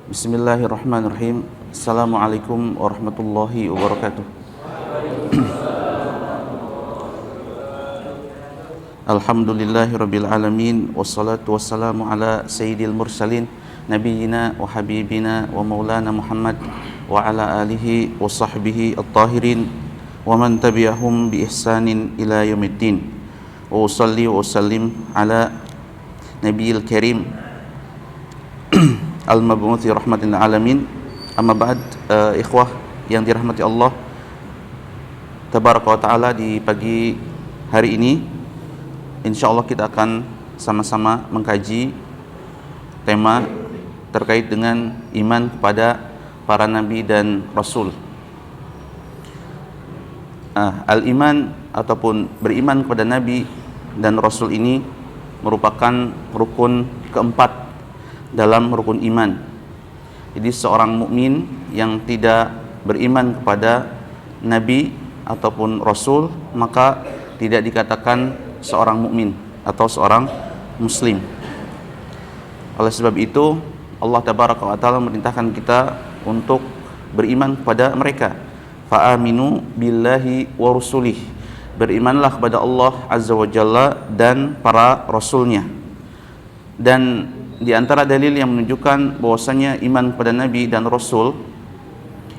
Bismillahirrahmanirrahim. Assalamualaikum warahmatullahi wabarakatuh. Alhamdulillahirabbil alamin, wassalatu wassalamu ala sayyidil mursalin nabiyyina wa habibina wa maulana Muhammad wa ala alihi wa sahbihi at-tahirin wa man tabi'ahum bi ihsanin ila yaumiddin. Wa usalli wa usallim ala nabiyil karim al-mab'uthi rahmatin alamin. Amma ba'd, ikhwah yang dirahmati Allah tabaraka wa ta'ala, di pagi hari ini insyaallah kita akan sama-sama mengkaji tema terkait dengan iman kepada para nabi dan rasul. Al-iman ataupun beriman kepada nabi dan rasul ini merupakan rukun keempat dalam rukun iman. Jadi seorang mukmin yang tidak beriman kepada nabi ataupun rasul, maka tidak dikatakan seorang mukmin atau seorang muslim. Oleh sebab itu Allah tabaraka wa taala memerintahkan kita untuk beriman kepada mereka. Fa'aminu billahi wa rusulih. Berimanlah kepada Allah azza wa jalla dan para rasulnya. Dan di antara dalil yang menunjukkan bahwasanya iman kepada nabi dan rasul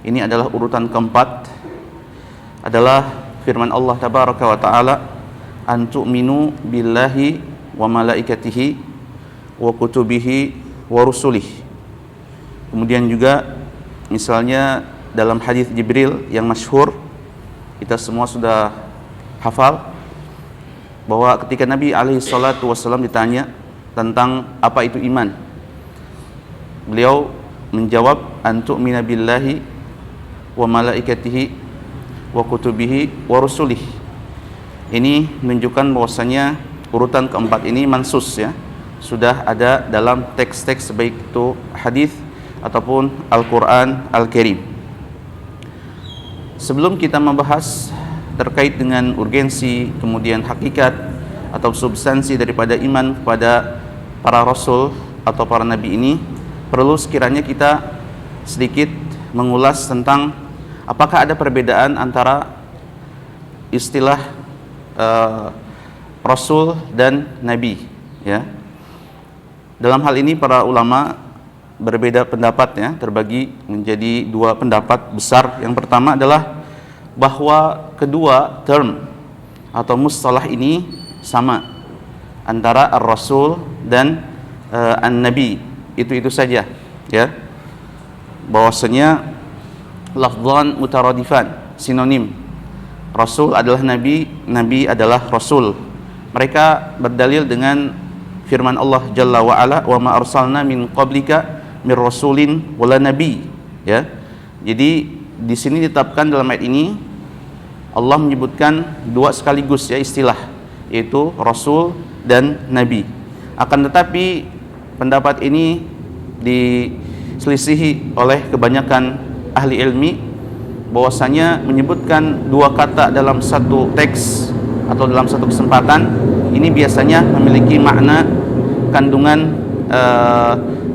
ini adalah urutan keempat adalah firman Allah tabaraka wa taala, an tu'minu billahi wa malaikatihi wa kutubihi wa rusulih. Kemudian juga misalnya dalam hadis Jibril yang masyhur, kita semua sudah hafal, bahwa ketika Nabi alaihi salatu wasallam ditanya tentang apa itu iman, beliau menjawab, an tu'mina billahi wa malaikatihi wa kutubihi wa rusulih. Ini menunjukkan bahwasanya urutan keempat ini mansus, ya, sudah ada dalam teks-teks baik itu hadis ataupun Al-Qur'an Al-Karim. Sebelum kita membahas terkait dengan urgensi kemudian hakikat atau substansi daripada iman kepada para rasul atau para nabi ini, perlu sekiranya kita sedikit mengulas tentang apakah ada perbedaan antara istilah rasul dan nabi, ya. Dalam hal ini para ulama berbeda pendapat, ya, terbagi menjadi dua pendapat besar. Yang pertama adalah bahwa kedua term atau mustalah ini sama antara ar-rasul dan an-nabi, itu saja, ya, bahwasanya lafdhan mutaradifan, sinonim. Rasul adalah nabi, nabi adalah rasul. Mereka berdalil dengan firman Allah jalla wa ala, wa ma arsalna min qablika mir rasulin wala nabi, ya. Jadi di sini ditetapkan dalam ayat ini Allah menyebutkan dua sekaligus, ya, istilah, yaitu rasul dan nabi. Akan tetapi pendapat ini diselisihi oleh kebanyakan ahli ilmi, bahwasanya menyebutkan dua kata dalam satu teks atau dalam satu kesempatan ini biasanya memiliki makna kandungan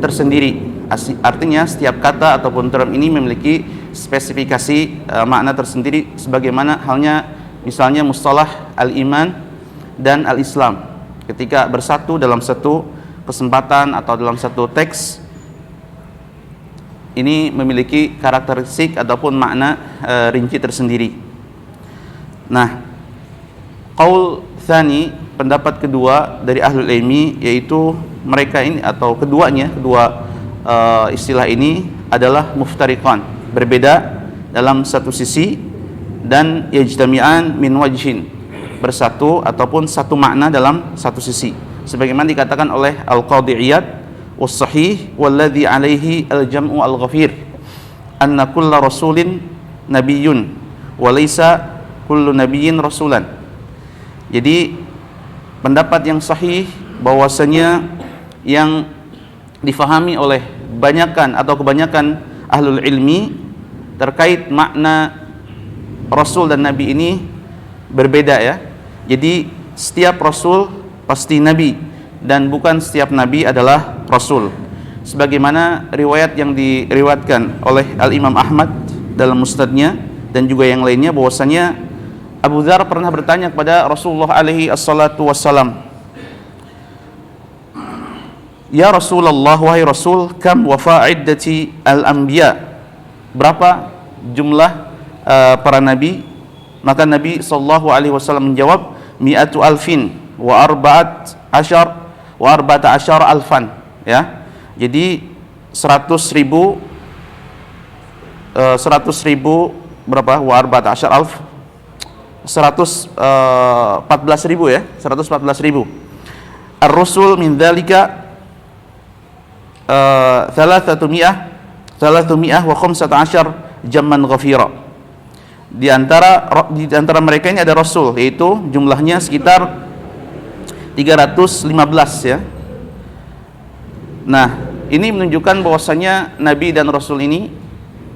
tersendiri. Artinya setiap kata ataupun term ini memiliki spesifikasi makna tersendiri, sebagaimana halnya misalnya mustalah al-iman dan al-islam. Ketika bersatu dalam satu kesempatan atau dalam satu teks, ini memiliki karakteristik ataupun makna rinci tersendiri. Nah, qaul tsani, pendapat kedua dari ahlul ilmi, yaitu mereka ini atau keduanya, kedua istilah ini adalah muftariqan, berbeda dalam satu sisi, dan yajtami'an min wajhin, bersatu ataupun satu makna dalam satu sisi, sebagaimana dikatakan oleh Al-Qadhi Iyad, was-sahih walladhi alaihi al-jam'u al-ghafir anna kulla rasulin nabiyyun wa laysa kullu nabiyyin rasulan. Jadi pendapat yang sahih bahwasanya yang difahami oleh kebanyakan ahlul ilmi terkait makna rasul dan nabi ini berbeda, ya. Jadi setiap rasul pasti nabi, dan bukan setiap nabi adalah rasul. sebagaimana riwayat yang diriwayatkan oleh Al-Imam Ahmad dalam musnadnya dan juga yang lainnya, bahwasanya Abu Dzar pernah bertanya kepada Rasulullah alaihi assalatu wassalam, "Ya Rasulullah, wahai Rasul, kam wafa iddati al-anbiya?" Berapa jumlah para nabi? Maka Nabi sallallahu alaihi wasallam menjawab, "Mi'atu alfin wa arba'ata asyara alfan." Ya. Jadi 100.000 berapa? Wa arba'ata asyara alf, 114.000 ya, 114.000. Ar-rusul min dzalika 300 wa 15 jamman ghafira. Di antara mereka ini ada rasul, yaitu jumlahnya sekitar 315 ya. Nah, ini menunjukkan bahwasanya nabi dan rasul ini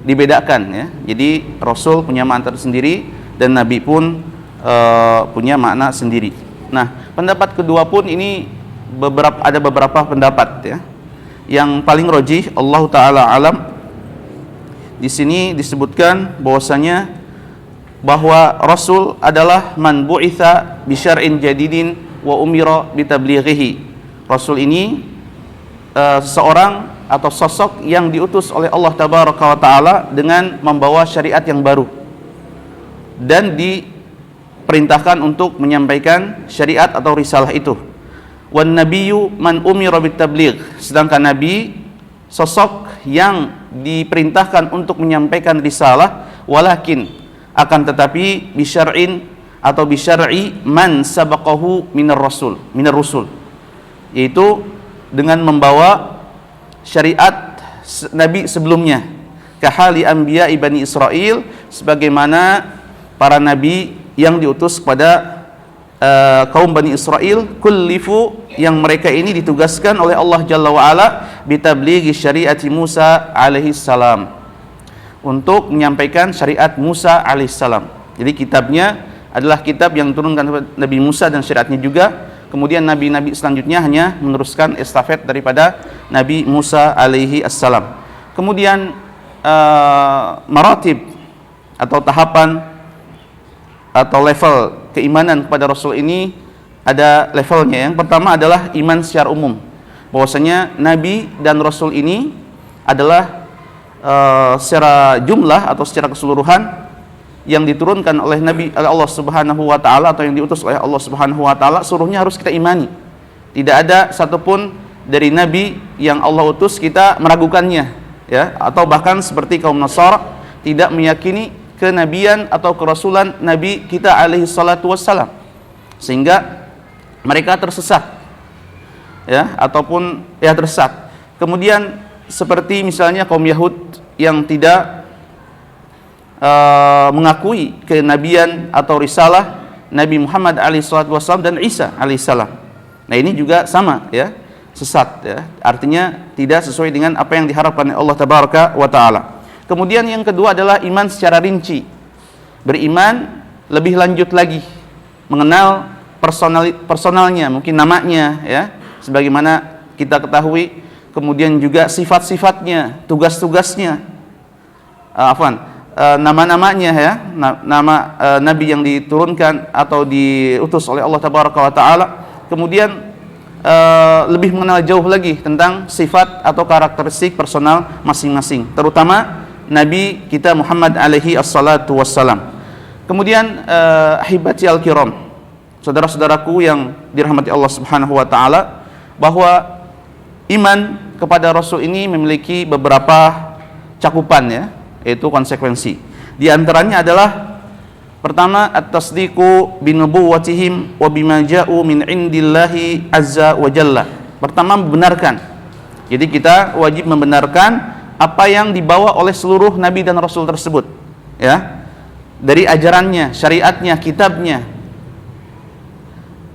dibedakan ya. Jadi rasul punya makna tersendiri dan nabi pun punya makna sendiri. Nah, pendapat kedua pun ini ada beberapa pendapat ya. Yang paling rajih, Allah taala alam, di sini disebutkan bahwa rasul adalah man bu'itsa bi syar'in jadidin wa umira bi tablighihi. Rasul ini seseorang atau sosok yang diutus oleh Allah tabaraka wa taala dengan membawa syariat yang baru dan diperintahkan untuk menyampaikan syariat atau risalah itu. Wan nabiyyu man umira bit tabligh, sedangkan nabi sosok yang diperintahkan untuk menyampaikan risalah, walakin akan tetapi bisyar'in atau bisyar'i man sabaqahu minar rusul, yaitu dengan membawa syariat nabi sebelumnya, kahali anbiya Bani Israil, sebagaimana para nabi yang diutus kepada kaum Bani Israel, kullifu, yang mereka ini ditugaskan oleh Allah Jalla wa'ala bitablighi syariati Musa alaihi salam, untuk menyampaikan syariat Musa alaihi salam. Jadi kitabnya adalah kitab yang diturunkan Nabi Musa dan syariatnya juga. Kemudian nabi-nabi selanjutnya hanya meneruskan estafet daripada Nabi Musa alaihi assalam. Kemudian maratib atau tahapan atau level keimanan kepada Rasul ini ada levelnya. Yang pertama adalah iman secara umum, bahwasanya Nabi dan Rasul ini adalah secara jumlah atau secara keseluruhan yang diturunkan oleh Nabi Allah Subhanahu wa taala atau yang diutus oleh Allah Subhanahu wa taala, seluruhnya harus kita imani. Tidak ada satupun dari nabi yang Allah utus kita meragukannya ya, atau bahkan seperti kaum Nasara tidak meyakini kenabian atau kerasulan nabi kita alaihi salatu wassalam, sehingga mereka tersesat ya, ataupun ya tersesat. Kemudian seperti misalnya kaum Yahud yang tidak mengakui kenabian atau risalah Nabi Muhammad alaihi salatu wassalam dan Isa alaihi salam. Nah, ini juga sama ya, sesat ya, artinya tidak sesuai dengan apa yang diharapkan oleh Allah tabaraka wa taala. Kemudian yang kedua adalah iman secara rinci, beriman lebih lanjut lagi, mengenal personalnya, mungkin namanya ya, sebagaimana kita ketahui, kemudian juga sifat-sifatnya, tugas-tugasnya, nama-namanya ya, nama nabi yang diturunkan atau diutus oleh Allah tabaraka wa taala. Kemudian lebih mengenal jauh lagi tentang sifat atau karakteristik personal masing-masing, terutama Nabi kita Muhammad alaihi assalatu wassalam. Kemudian ahibati al-kiram, saudara-saudaraku yang dirahmati Allah Subhanahu wa taala, bahwa iman kepada Rasul ini memiliki beberapa cakupan ya, yaitu konsekuensi. Di antaranya adalah pertama, at-tasdiqu bi nubuwwatihim wa bima ja'u min indillahi azza wa jalla. Pertama, membenarkan. Jadi kita wajib membenarkan apa yang dibawa oleh seluruh nabi dan rasul tersebut ya, dari ajarannya, syariatnya, kitabnya.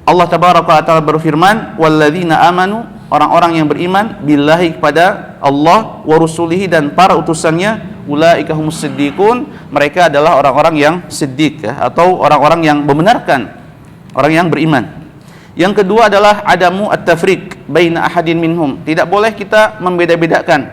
Allah tabaraka wa taala berfirman, walladzina amanu, orang-orang yang beriman, billahi, kepada Allah, wa rusulihi, dan para utusannya, ulaika humus siddiqun, mereka adalah orang-orang yang siddiq ya, atau orang-orang yang membenarkan, orang yang beriman. Yang kedua adalah adamu at-tafriq, baina ahadin minhum. Tidak boleh kita membeda-bedakan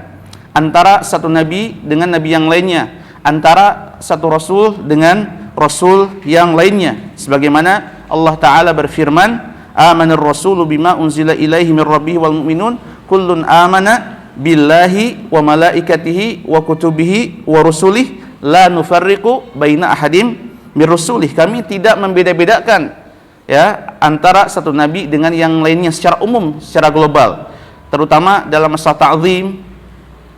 antara satu nabi dengan nabi yang lainnya, antara satu rasul dengan rasul yang lainnya. Sebagaimana Allah Ta'ala berfirman, amanar rasulu bima unzila ilaihi min rabbih wal mu'minun kullun amana billahi wa malaikatihi wa kutubihi wa rusulih la nufarriqu baina ahadim min rusulih. Kami tidak membeda-bedakan ya antara satu nabi dengan yang lainnya secara umum, secara global, terutama dalam masalah ta'zim,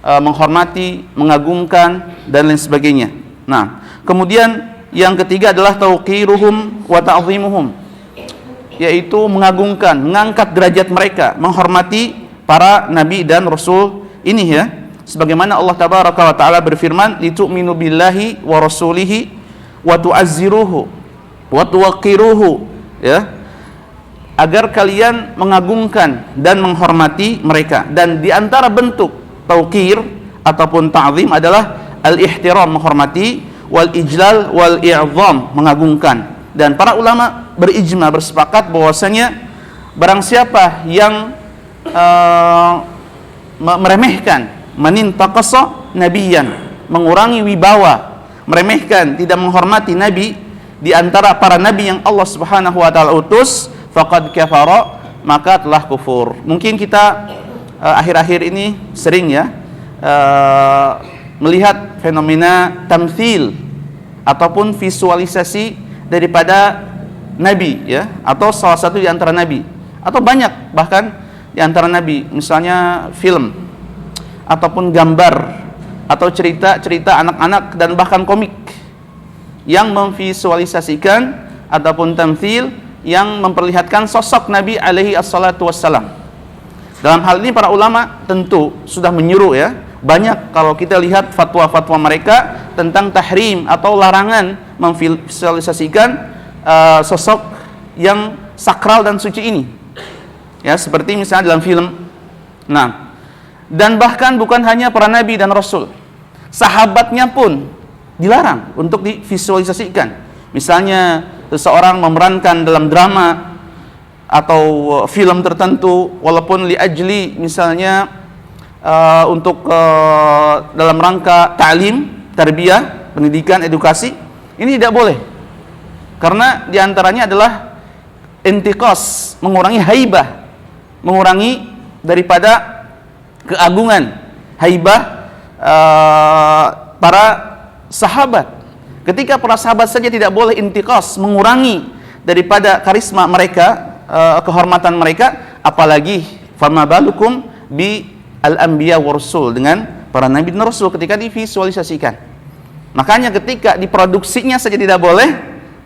menghormati, mengagungkan dan lain sebagainya. Nah, kemudian yang ketiga adalah tauqiruhum wa ta'zimuhum, yaitu mengagungkan, mengangkat derajat mereka, menghormati para nabi dan rasul ini ya. Sebagaimana Allah Tabaraka wa Ta'ala berfirman, litu'minu billahi wa rasulihi wa tu'azziruhu wa tuwaqqiruhu, ya, agar kalian mengagungkan dan menghormati mereka. Dan di antara bentuk tauqir ataupun ta'zim adalah al-ihtiram, menghormati, wal ijlal wal i'zam, mengagungkan. Dan para ulama berijma, bersepakat bahwasanya barang siapa yang meremehkan, manintaqasa nabiyan, mengurangi wibawa, meremehkan, tidak menghormati nabi di antara para nabi yang Allah Subhanahu wa taala utus, faqad kafara, maka telah kufur. Mungkin kita akhir-akhir ini sering ya melihat fenomena tamtsil ataupun visualisasi daripada nabi ya, atau salah satu di antara nabi, atau banyak bahkan di antara nabi, misalnya film ataupun gambar atau cerita-cerita anak-anak dan bahkan komik yang memvisualisasikan ataupun tamtsil yang memperlihatkan sosok Nabi alaihi assalatu wassalam. Dalam hal ini para ulama tentu sudah menyuruh ya, banyak kalau kita lihat fatwa-fatwa mereka tentang tahrim atau larangan memvisualisasikan sosok yang sakral dan suci ini ya, seperti misalnya dalam film. Nah, dan bahkan bukan hanya para nabi dan rasul, sahabatnya pun dilarang untuk divisualisasikan. Misalnya seseorang memerankan dalam drama atau film tertentu, walaupun li ajli misalnya untuk dalam rangka ta'lim, tarbiyah, pendidikan, edukasi, ini tidak boleh. Karena diantaranya adalah intiqas, mengurangi haibah, mengurangi daripada keagungan, haibah para sahabat. Ketika para sahabat saja tidak boleh intiqas, mengurangi daripada karisma mereka, kehormatan mereka, apalagi fama balukum bi al-anbiya wa rasul, dengan para nabi dan rasul ketika divisualisasikan. Makanya ketika diproduksinya saja tidak boleh,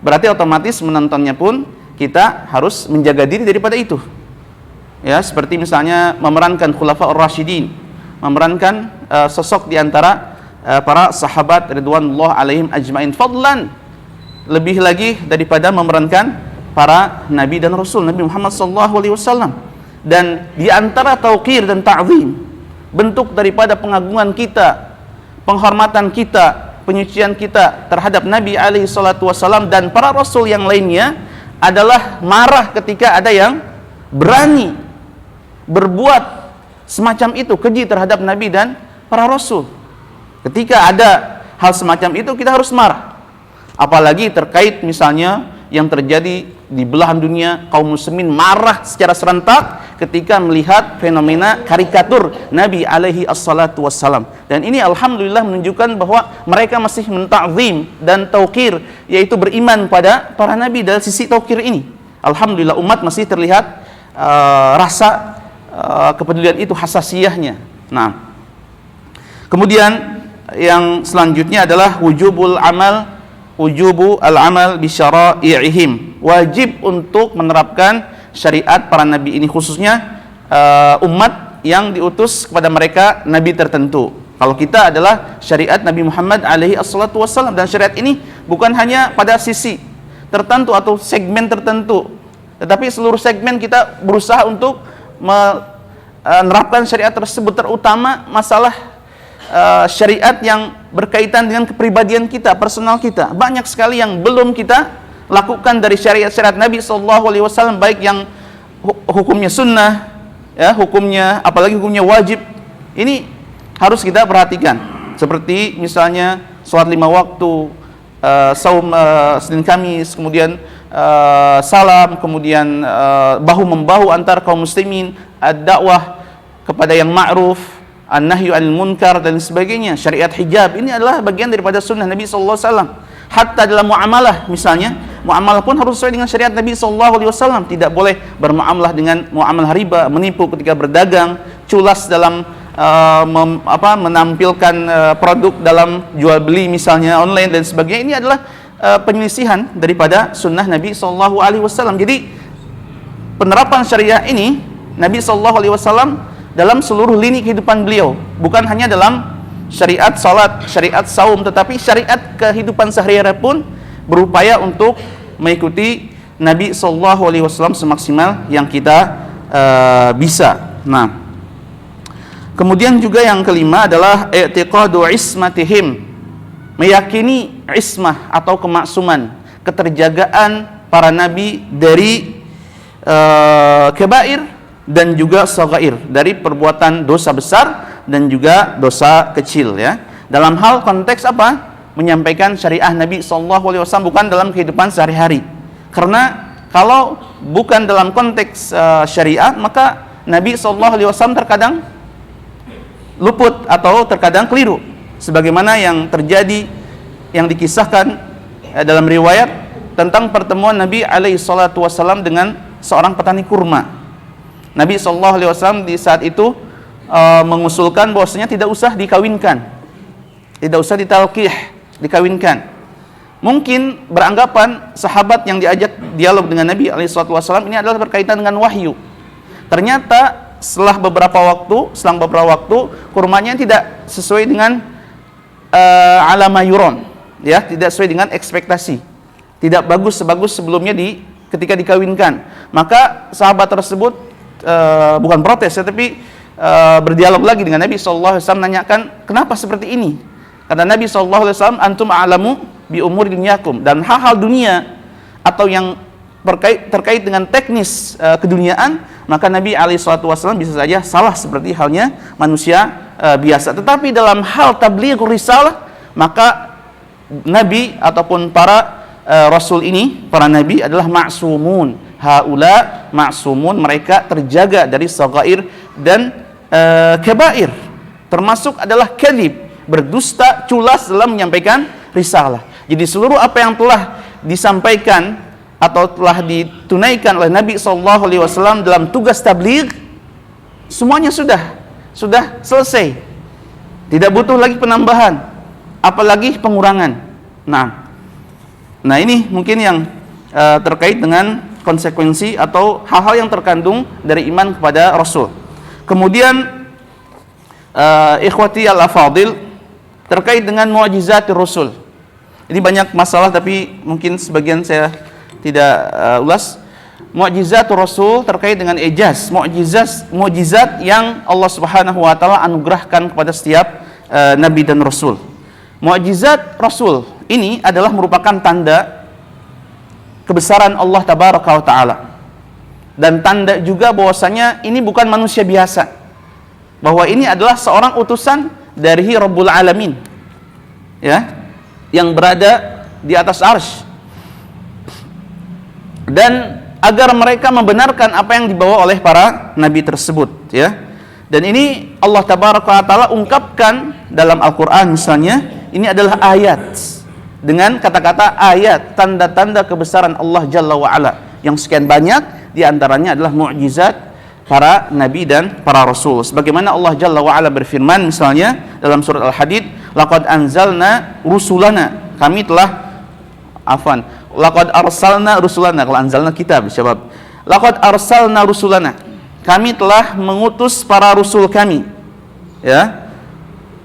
berarti otomatis menontonnya pun kita harus menjaga diri daripada itu. Ya, seperti misalnya memerankan khulafaur rasyidin, memerankan sosok di antara para sahabat ridwanullah alaihim ajmain, fadlan, lebih lagi daripada memerankan para nabi dan rasul, Nabi Muhammad sallallahu alaihi wasallam. Dan di antara tauqir dan ta'zim, bentuk daripada pengagungan kita, penghormatan kita, penyucian kita terhadap Nabi alaihi salatu wasallam dan para rasul yang lainnya adalah marah ketika ada yang berani berbuat semacam itu, keji terhadap Nabi dan para rasul. Ketika ada hal semacam itu, kita harus marah. Apalagi terkait misalnya yang terjadi di belahan dunia, kaum muslimin marah secara serentak ketika melihat fenomena karikatur Nabi alaihi assalatu wassalam. Dan ini alhamdulillah menunjukkan bahwa mereka masih mentakzim dan taukir, yaitu beriman pada para nabi. Dari sisi taukir ini, alhamdulillah umat masih terlihat rasa kepedulian itu, hasasiyahnya. Nah, kemudian yang selanjutnya adalah wujubu al-amal bi syara'i'ihim, wajib untuk menerapkan syariat para nabi ini, khususnya umat yang diutus kepada mereka nabi tertentu. Kalau kita adalah syariat Nabi Muhammad alaihi assalatu wassalam, dan syariat ini bukan hanya pada sisi tertentu atau segmen tertentu, tetapi seluruh segmen kita berusaha untuk menerapkan syariat tersebut, terutama masalah syariat yang berkaitan dengan kepribadian kita, personal kita. Banyak sekali yang belum kita lakukan dari syariat-syariat Nabi SAW, baik yang hukumnya sunnah ya hukumnya, apalagi hukumnya wajib, ini harus kita perhatikan. Seperti misalnya sholat 5 waktu, saum Senin Kamis, kemudian salam, kemudian bahu membahu antar kaum muslimin, dakwah kepada yang ma'ruf, an-nahyu 'anil munkar dan sebagainya, syariat hijab, ini adalah bagian daripada sunnah Nabi sallallahu alaihi wasallam. Hatta dalam muamalah, misalnya muamalah pun harus sesuai dengan syariat Nabi sallallahu alaihi wasallam. Tidak boleh bermuamalah dengan muamalah riba, menipu ketika berdagang, culas dalam menampilkan produk dalam jual beli misalnya online dan sebagainya. Ini adalah penyelisihan daripada sunnah Nabi sallallahu alaihi wasallam. Jadi penerapan syariah ini Nabi sallallahu alaihi wasallam dalam seluruh lini kehidupan beliau, bukan hanya dalam syariat salat, syariat saum, tetapi syariat kehidupan sehari-hari pun berupaya untuk mengikuti Nabi sallallahu alaihi wasallam semaksimal yang kita bisa. Nah, kemudian juga yang kelima adalah i'tiqadu ismatihim, meyakini ismah atau kemaksuman, keterjagaan para nabi dari kebair dan juga shaghair, dari perbuatan dosa besar dan juga dosa kecil, ya. Dalam hal konteks apa? Menyampaikan syariah Nabi sallallahu alaihi wasallam, bukan dalam kehidupan sehari-hari. Karena kalau bukan dalam konteks syariat, maka Nabi sallallahu alaihi wasallam terkadang luput atau terkadang keliru, sebagaimana yang terjadi, yang dikisahkan dalam riwayat tentang pertemuan Nabi alaihi salatu wasallam dengan seorang petani kurma. Nabi sallallahu alaihi wasallam di saat itu mengusulkan bahwasanya tidak usah dikawinkan, tidak usah ditalqih, dikawinkan. Mungkin beranggapan sahabat yang diajak dialog dengan Nabi alaihi salatu wasallam ini adalah berkaitan dengan wahyu. Ternyata selang beberapa waktu kurmanya tidak sesuai dengan alama yuron, ya, tidak sesuai dengan ekspektasi, tidak bagus sebagus sebelumnya ketika dikawinkan. Maka sahabat tersebut bukan protes, tetapi berdialog lagi dengan Nabi sallallahu alaihi wasallam, menanyakan kenapa seperti ini. Kata Nabi sallallahu alaihi wasallam, antum a'lamu bi umuri dunyakum, dan hal-hal dunia atau yang terkait dengan teknis keduniaan, maka Nabi alaihi salatu wasallam bisa saja salah seperti halnya manusia biasa. Tetapi dalam hal tablighur risalah, maka Nabi ataupun para Rasul ini, para Nabi adalah ma'sumun. Haula ma'sumun, mereka terjaga dari shaghair dan kebair. Termasuk adalah kadhib, berdusta, culas dalam menyampaikan risalah. Jadi seluruh apa yang telah disampaikan atau telah ditunaikan oleh Nabi sallallahu alaihi wasallam dalam tugas tabligh, semuanya sudah selesai. Tidak butuh lagi penambahan, apalagi pengurangan. Nah ini mungkin yang terkait dengan konsekuensi atau hal-hal yang terkandung dari iman kepada Rasul. Kemudian ikhwati al-afadil, terkait dengan mu'jizatir Rasul. Ini banyak masalah tapi mungkin sebagian saya tidak ulas. Mu'jizatur Rasul terkait dengan ijaz, mu'jizat yang Allah Subhanahu wa taala anugerahkan kepada setiap nabi dan rasul. Mu'jizat Rasul ini adalah merupakan tanda kebesaran Allah tabaraka wa taala, dan tanda juga bahwasanya ini bukan manusia biasa, bahwa ini adalah seorang utusan dari Rabbul Alamin, ya, yang berada di atas arsy, dan agar mereka membenarkan apa yang dibawa oleh para nabi tersebut, ya. Dan ini Allah tabaraka wa taala ungkapkan dalam Al-Qur'an misalnya, ini adalah ayat, dengan kata-kata ayat, tanda-tanda kebesaran Allah Jalla wa'ala, yang sekian banyak diantaranya adalah mu'jizat para nabi dan para rasul. Sebagaimana Allah Jalla wa'ala berfirman misalnya dalam surat Al-Hadid, laqad anzalna rusulana, kami telah laqad arsalna rusulana, kalau anzalna kitab syabab, laqad arsalna rusulana, kami telah mengutus para rasul kami, ya,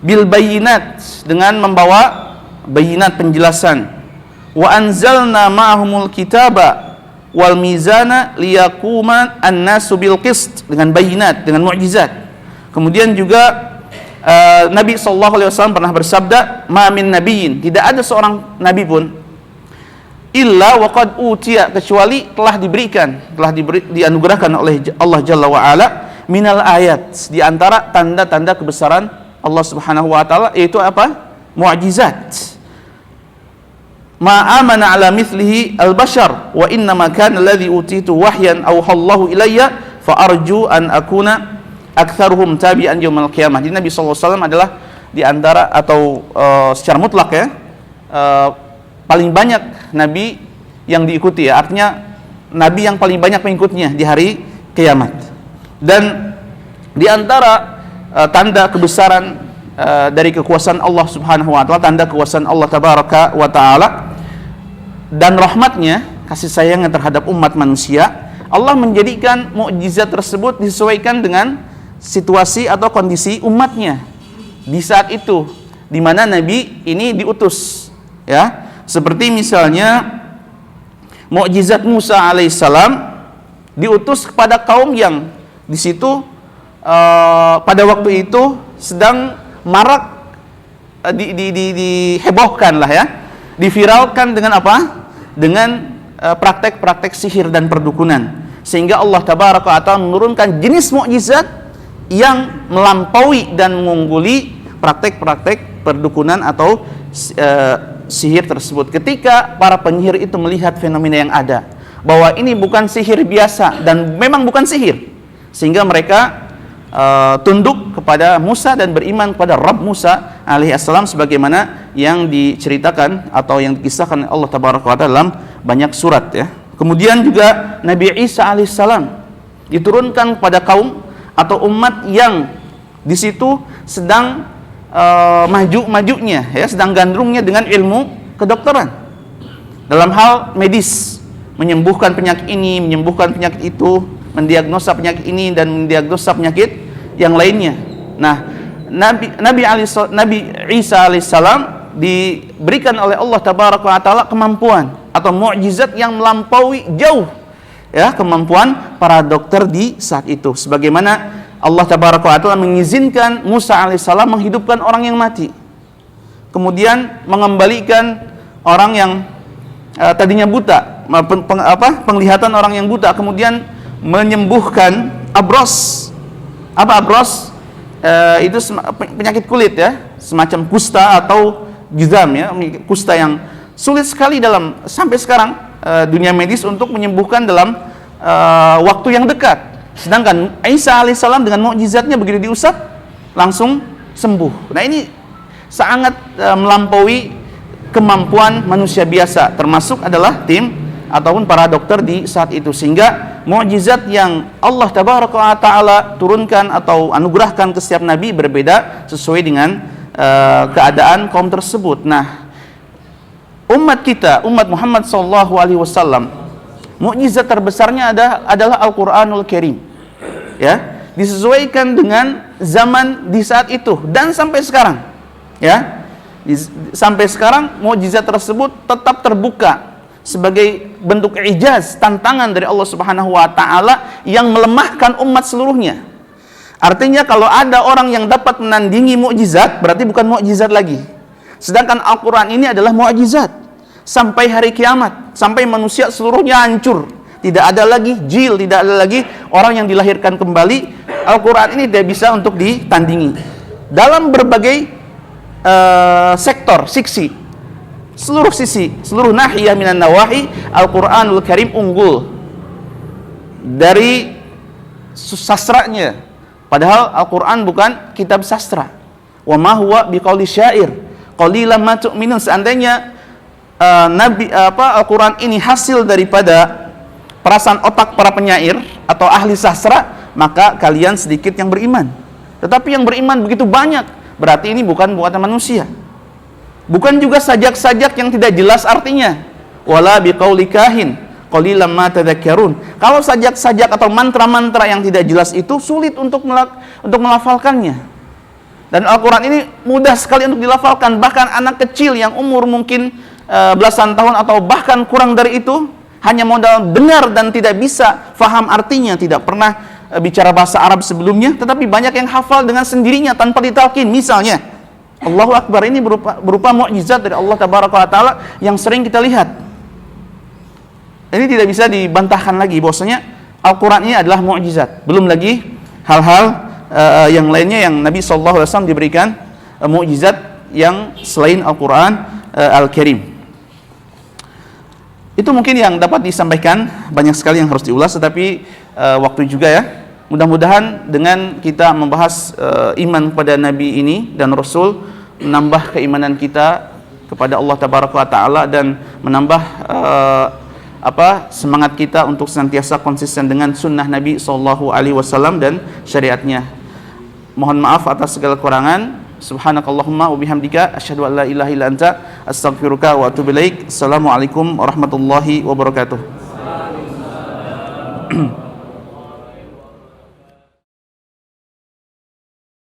bil bayyinat, dengan membawa bayinat, penjelasan. Wa anzalna ma'ahumul kitaba wal mizana liyaquma an-nasu bil qist, dengan bayinat, dengan mukjizat. Kemudian juga Nabi sallallahu alaihi wasallam pernah bersabda, ma min nabiyyin, tidak ada seorang nabi pun illa waqad utiya, kecuali telah dianugerahkan oleh Allah Jalla wa ala minal ayat, di antara tanda-tanda kebesaran Allah Subhanahu wa taala, yaitu apa? Mu'jizat. Ma amana ala mithlihi al-bashar wa inna ma kana alladhi utitu wahyan awhallahu ilayya fa arju an akuna aktsaruhum tabi'an yaumil qiyamah. Jadi Nabi sallallahu alaihi wasallam adalah di antara atau secara mutlak ya, paling banyak nabi yang diikuti ya. Artinya nabi yang paling banyak pengikutnya di hari kiamat. Dan di antara tanda kebesaran dari kekuasaan Allah Subhanahu wa taala, tanda kekuasaan Allah tabaraka wa taala dan rahmatnya, kasih sayangnya terhadap umat manusia, Allah menjadikan mukjizat tersebut disesuaikan dengan situasi atau kondisi umatnya di saat itu, di mana nabi ini diutus ya. Seperti misalnya mukjizat Musa alaihissalam diutus kepada kaum yang di situ pada waktu itu sedang marak, dihebohkan lah ya, diviralkan dengan apa? Dengan praktek-praktek sihir dan perdukunan, sehingga Allah tabaraka wa ta'ala menurunkan jenis mukjizat yang melampaui dan mengungguli praktek-praktek perdukunan atau sihir tersebut. Ketika para penyihir itu melihat fenomena yang ada, bahwa ini bukan sihir biasa dan memang bukan sihir, sehingga mereka tunduk kepada Musa dan beriman kepada Rabb Musa alaihissalam, sebagaimana yang diceritakan atau yang dikisahkan Allah tabaraka wa ta'ala dalam banyak surat ya. Kemudian juga Nabi Isa alaihissalam diturunkan kepada kaum atau umat yang di situ sedang maju-majunya ya, sedang gandrungnya dengan ilmu kedokteran dalam hal medis, menyembuhkan penyakit ini, menyembuhkan penyakit itu, mendiagnosa penyakit ini dan mendiagnosa penyakit yang lainnya. Nah, Nabi Isa alaihissalam diberikan oleh Allah tabaraka wa taala kemampuan atau mukjizat yang melampaui jauh ya kemampuan para dokter di saat itu. Sebagaimana Allah tabaraka wa taala mengizinkan Musa alaihissalam menghidupkan orang yang mati, kemudian mengembalikan orang yang tadinya buta, penglihatan orang yang buta, kemudian menyembuhkan abros. Apa abros? Itu penyakit kulit ya, semacam kusta atau juzam ya, kusta yang sulit sekali dalam sampai sekarang dunia medis untuk menyembuhkan dalam waktu yang dekat. Sedangkan Isa alaihissalam dengan mukjizatnya begitu diusap langsung sembuh. Nah, ini sangat melampaui kemampuan manusia biasa, termasuk adalah tim ataupun para dokter di saat itu, sehingga mukjizat yang Allah tabaraka wa taala turunkan atau anugerahkan ke setiap nabi berbeda sesuai dengan keadaan kaum tersebut. Nah, umat kita, umat Muhammad sallallahu alaihi wasallam, mukjizat terbesarnya adalah Al-Qur'anul Karim. Ya, disesuaikan dengan zaman di saat itu dan sampai sekarang. Ya. Sampai sekarang mukjizat tersebut tetap terbuka sebagai bentuk ijaz, tantangan dari Allah Subhanahu wa taala yang melemahkan umat seluruhnya. Artinya kalau ada orang yang dapat menandingi mukjizat, berarti bukan mukjizat lagi. Sedangkan Al-Qur'an ini adalah mukjizat sampai hari kiamat, sampai manusia seluruhnya hancur. Tidak ada lagi jil, tidak ada lagi orang yang dilahirkan kembali. Al-Qur'an ini tidak bisa untuk ditandingi dalam berbagai sektor, seluruh sisi, seluruh nahiyah minan nawahi. Al-Qur'anul Karim unggul dari sastranya, padahal Al-Qur'an bukan kitab sastra. Wa ma huwa biqauli syair qalilan ma tu'minun. Seandainya Al-Qur'an ini hasil daripada perasaan otak para penyair atau ahli sastra, maka kalian sedikit yang beriman. Tetapi yang beriman begitu banyak, berarti ini bukan buatan manusia. Bukan juga sajak-sajak yang tidak jelas artinya. Wala biqauli kahin qalilan ma tadhakkarun. Kalau sajak-sajak atau mantra-mantra yang tidak jelas itu sulit untuk melafalkannya. Dan Al-Qur'an ini mudah sekali untuk dilafalkan. Bahkan anak kecil yang umur mungkin belasan tahun atau bahkan kurang dari itu, hanya modal dengar dan tidak bisa faham artinya, tidak pernah bicara bahasa Arab sebelumnya, tetapi banyak yang hafal dengan sendirinya tanpa ditalkin. Misalnya Allahu Akbar, ini berupa mukjizat dari Allah tabaraka wa taala yang sering kita lihat. Ini tidak bisa dibantahkan lagi bahwasanya Al-Qur'an ini adalah mukjizat. Belum lagi hal-hal yang lainnya yang Nabi SAW diberikan mukjizat yang selain Al-Quran Al-Karim. Itu mungkin yang dapat disampaikan, banyak sekali yang harus diulas, tetapi waktu juga ya. Mudah-mudahan dengan kita membahas iman kepada Nabi ini dan Rasul, menambah keimanan kita kepada Allah Tabaraka wa Ta'ala dan menambah semangat kita untuk senantiasa konsisten dengan sunnah Nabi SAW dan syariatnya. Mohon maaf atas segala kekurangan. Subhanakallahumma wa bihamdika asyhadu an la ilaha illa anta astaghfiruka wa atubu ilaik. Assalamualaikum warahmatullahi wabarakatuh.